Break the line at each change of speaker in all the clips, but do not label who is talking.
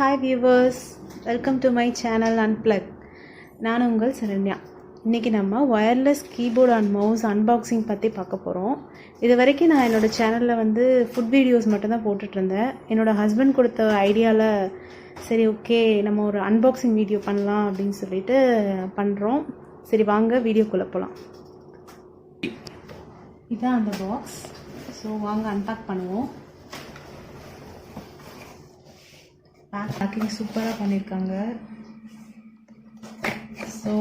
Hi viewers, welcome to my channel Unplug. நான் உங்கள் சரண்யா. இன்றைக்கி நம்ம wireless keyboard and mouse unboxing பற்றி பார்க்க போகிறோம். இது வரைக்கும் நான் என்னோடய சேனலில் ஃபுட் வீடியோஸ் மட்டும்தான் போட்டுட்ருந்தேன். என்னோடய ஹஸ்பண்ட் கொடுத்த ஐடியாவில் சரி ஓகே நம்ம ஒரு அன்பாக்சிங் வீடியோ பண்ணலாம் அப்படின்னு சொல்லிட்டு பண்ணுறோம். சரி வாங்க வீடியோக்குள்ளே போகலாம். இதுதான் அந்த பாக்ஸ். ஸோ வாங்க அன்பேக் பண்ணுவோம். பேக்கிங் சூப்பராக பண்ணியிருக்காங்க. ஸோ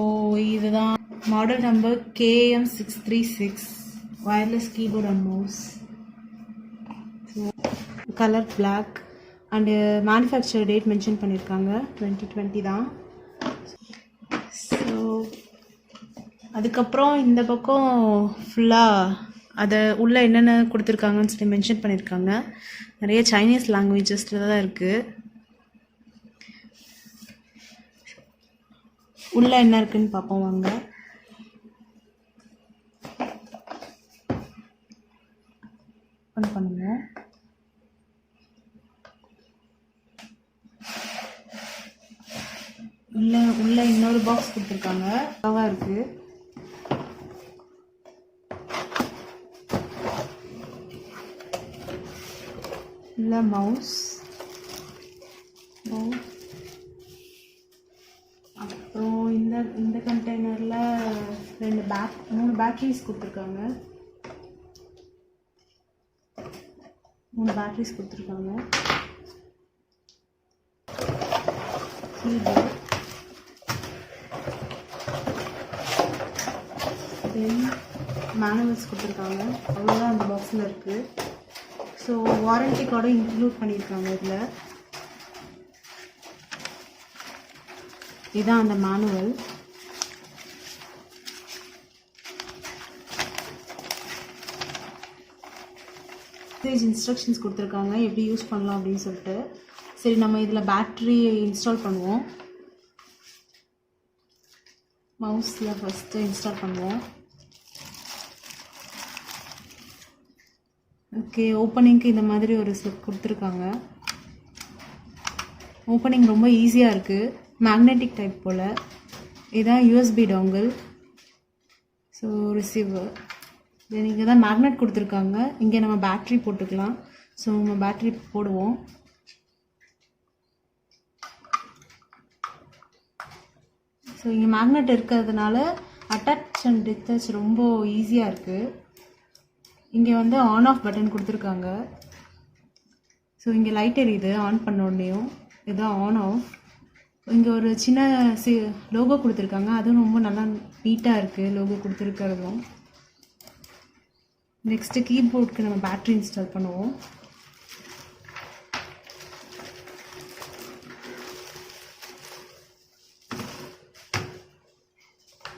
இதுதான் model number KM636 wireless keyboard and mouse. So colour black and manufacture date mention பண்ணியிருக்காங்க 2020 தான். ஸோ அதுக்கப்புறம் இந்த பக்கம் ஃபுல்லாக அதை உள்ளே என்னென்ன கொடுத்துருக்காங்கன்னு சொல்லி மென்ஷன் பண்ணியிருக்காங்க. நிறைய சைனீஸ் லாங்குவேஜஸில் தான் இருக்குது. உள்ளே என்ன இருக்குன்னு பார்ப்போம் வாங்க. ஓப்பன் பண்ணுவோம். உள்ள இன்னொரு பாக்ஸ் கொடுத்துருக்காங்க. அழகா இருக்கு. உள்ள மவுஸ், அப்புறம் இந்த கண்டெய்னரில் 3 பேட்டரிஸ் கொடுத்துருக்காங்க. 3 பேட்டரிஸ் கொடுத்துருக்காங்க. கீபோர்ட், தென் மேனுவல்ஸ் கொடுத்துருக்காங்க. அவ்வளோதான் அந்த பாக்ஸில் இருக்குது. ஸோ வாரண்டி கார்டும் இன்க்ளூட் பண்ணியிருக்காங்க இதில். இதுதான் அந்த மேனுவல். இன்ஸ்ட்ரக்ஷன்ஸ் கொடுத்துருக்காங்க எப்படி யூஸ் பண்ணலாம் அப்படின்னு சொல்லிட்டு. சரி நம்ம இதில் பேட்ரி இன்ஸ்டால் பண்ணுவோம். மவுஸில் ஃபஸ்ட்டு இன்ஸ்டால் பண்ணுவோம். ஓகே, ஓப்பனிங்க்கு இந்த மாதிரி ஒரு ஸ்லிப் கொடுத்துருக்காங்க. ஓப்பனிங் ரொம்ப ஈஸியாக இருக்குது. மேக்னெட்டிக் டைப் போல். இதுதான் USB dongle. So receiver. Then இங்கே தான் மேக்னெட் கொடுத்துருக்காங்க. இங்கே நம்ம பேட்ரி போட்டுக்கலாம். ஸோ நம்ம பேட்ரி போடுவோம். ஸோ இங்கே மேக்னெட் இருக்கிறதுனால அட்டாச் அண்ட் டிட்டாச் ரொம்ப ஈஸியாக இருக்குது. இங்கே ஆன் ஆஃப் பட்டன் கொடுத்துருக்காங்க. ஸோ இங்கே லைட் எரியுது ஆன் பண்ண உடனேயும். இதுதான் ஆன் ஆஃப். இங்கே ஒரு சின்ன லோகோ கொடுத்துருக்காங்க. அதுவும் ரொம்ப நல்லா நீட்டாக இருக்குது லோகோ கொடுத்துருக்கிறதும். நெக்ஸ்ட்டு கீபோர்டுக்கு நம்ம பேட்ரி இன்ஸ்டால் பண்ணுவோம்.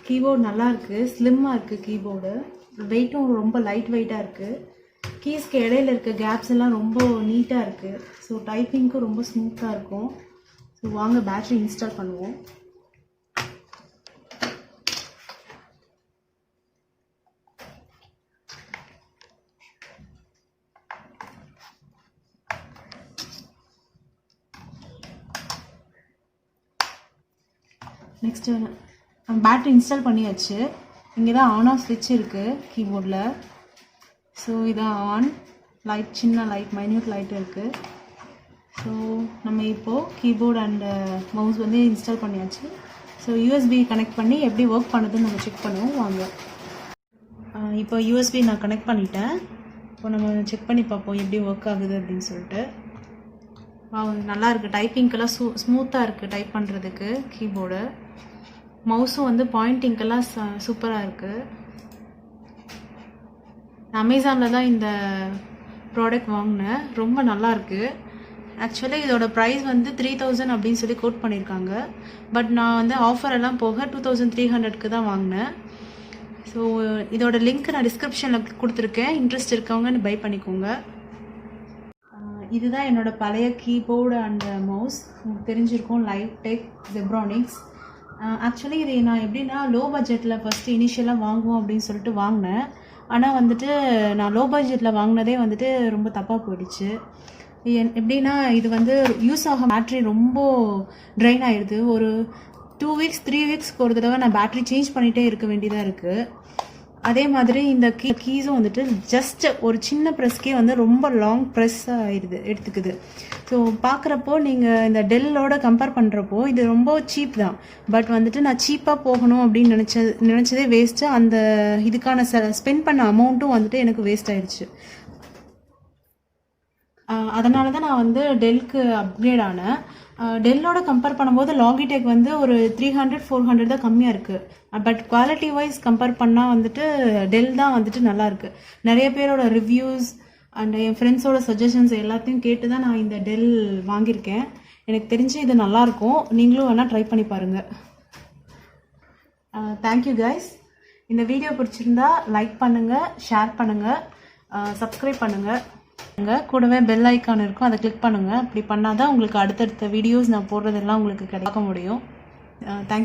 கீபோர்டு நல்லா இருக்குது, ஸ்லிம்மாக இருக்குது கீபோர்டு. வெயிட்டும் ரொம்ப லைட் வெயிட்டாக இருக்குது. கீஸ்க்கு இடையில இருக்க கேப்ஸ் எல்லாம் ரொம்ப நீட்டாக இருக்குது. ஸோ டைப்பிங்க்கும் ரொம்ப ஸ்மூத்தாக இருக்கும். ஸோ வாங்க பேட்ரி இன்ஸ்டால் பண்ணுவோம். நெக்ஸ்ட்டு நம்ம பேட்ரி இன்ஸ்டால் பண்ணியாச்சு. இங்கே தான் ஆன் ஆஃப் ஸ்விட்ச் இருக்குது கீபோர்டில். ஸோ இதான் ஆன். லைட், சின்ன லைட், மைன்யூட் லைட் இருக்குது. ஸோ நம்ம இப்போது கீபோர்டு அண்ட் மவுஸ் இன்ஸ்டால் பண்ணியாச்சு. ஸோ USB கனெக்ட் பண்ணி எப்படி ஒர்க் பண்ணுதுன்னு நம்ம செக் பண்ணுவோம் வாங்க. இப்போ USB நான் கனெக்ட் பண்ணிட்டேன். இப்போ நம்ம செக் பண்ணி பார்ப்போம் எப்படி ஒர்க் ஆகுது அப்படின்னு சொல்லிட்டு. நல்லா இருக்குது. டைப்பிங்க்கெல்லாம் ஸ்மூத்தாக இருக்குது டைப் பண்ணுறதுக்கு கீபோர்டு. மவுஸும் பாயிண்டிங்கெல்லாம் சூப்பராக இருக்குது. அமேசானில் தான் இந்த ப்ராடக்ட் வாங்கினேன். ரொம்ப நல்லாயிருக்கு. ஆக்சுவலி இதோட ப்ரைஸ் 3000 அப்படின்னு சொல்லி கோட் பண்ணியிருக்காங்க. பட் நான் ஆஃபர் எல்லாம் போக 2300க்கு தான் வாங்கினேன். ஸோ இதோட லிங்க் நான் டிஸ்கிரிப்ஷனில் கொடுத்துருக்கேன். இன்ட்ரெஸ்ட் இருக்கவங்க பை பண்ணிக்கோங்க. இதுதான் என்னோடய பழைய கீபோர்டு அண்ட் மவுஸ். உங்களுக்கு தெரிஞ்சிருக்கும், லைட் டெக் ஜெப்ரானிக்ஸ். ஆக்சுவலி இது நான் எப்படின்னா லோ பட்ஜெட்டில் ஃபஸ்ட்டு இனிஷியலாக வாங்குவோம் அப்படின்னு சொல்லிட்டு வாங்கினேன். ஆனால் நான் லோ பட்ஜெட்டில் வாங்கினதே ரொம்ப தப்பாக போயிடுச்சு. எப்படின்னா இது வந்து யூஸ் ஆக பேட்ரி ரொம்ப ட்ரைன் ஆயிடுது. ஒரு 2 வீக்ஸ் 3 வீக்ஸ்க்கு ஒரு தடவை நான் பேட்ரி சேஞ்ச் பண்ணிகிட்டே இருக்க வேண்டியதாக இருக்குது. அதே மாதிரி இந்த கீஸும் வந்துட்டு ஜஸ்ட் ஒரு சின்ன ப்ரெஸ்க்கே வந்து ரொம்ப லாங் ப்ரெஸ் ஆயிடுது எடுத்துக்குது. ஸோ பார்க்குறப்போ நீங்கள் இந்த டெல்லோட கம்பேர் பண்ணுறப்போ இது ரொம்ப சீப் தான். பட் வந்துட்டு நான் சீப்பாக போகணும் அப்படின்னு நினச்சதே வேஸ்ட்டு. அந்த இதுக்கான ஸ்பெண்ட் பண்ண அமௌண்ட்டும் வந்துட்டு எனக்கு வேஸ்ட் ஆயிடுச்சு. அதனால தான் நான் வந்து டெல்க்கு அப்கிரேட் ஆனேன். டெல்லோட கம்பேர் பண்ணும்போது லாகிடெக் வந்து ஒரு 300-400 தான் கம்மியாக இருக்குது. பட் குவாலிட்டி வைஸ் கம்பேர் பண்ணால் வந்துட்டு டெல் தான் வந்துட்டு நல்லாயிருக்கு. நிறைய பேரோட ரிவ்யூஸ் அண்ட் என் ஃப்ரெண்ட்ஸோட சஜஷன்ஸ் எல்லாத்தையும் கேட்டு தான் நான் இந்த டெல் வாங்கியிருக்கேன். எனக்கு தெரிஞ்சு இது நல்லாயிருக்கும். நீங்களும் வேணால் ட்ரை பண்ணி பாருங்கள். Thank you guys. இந்த வீடியோ பிடிச்சிருந்தா லைக் பண்ணுங்கள், ஷேர் பண்ணுங்கள், சப்ஸ்கிரைப் பண்ணுங்கள். கூடவே பெல் ஐக்கான் இருக்கும், அதை கிளிக் பண்ணுங்கள். அப்படி பண்ணாதான் உங்களுக்கு அடுத்தடுத்த வீடியோஸ் நான் போடுறதெல்லாம் உங்களுக்கு கிடைக்க முடியும். தேங்க்யூ.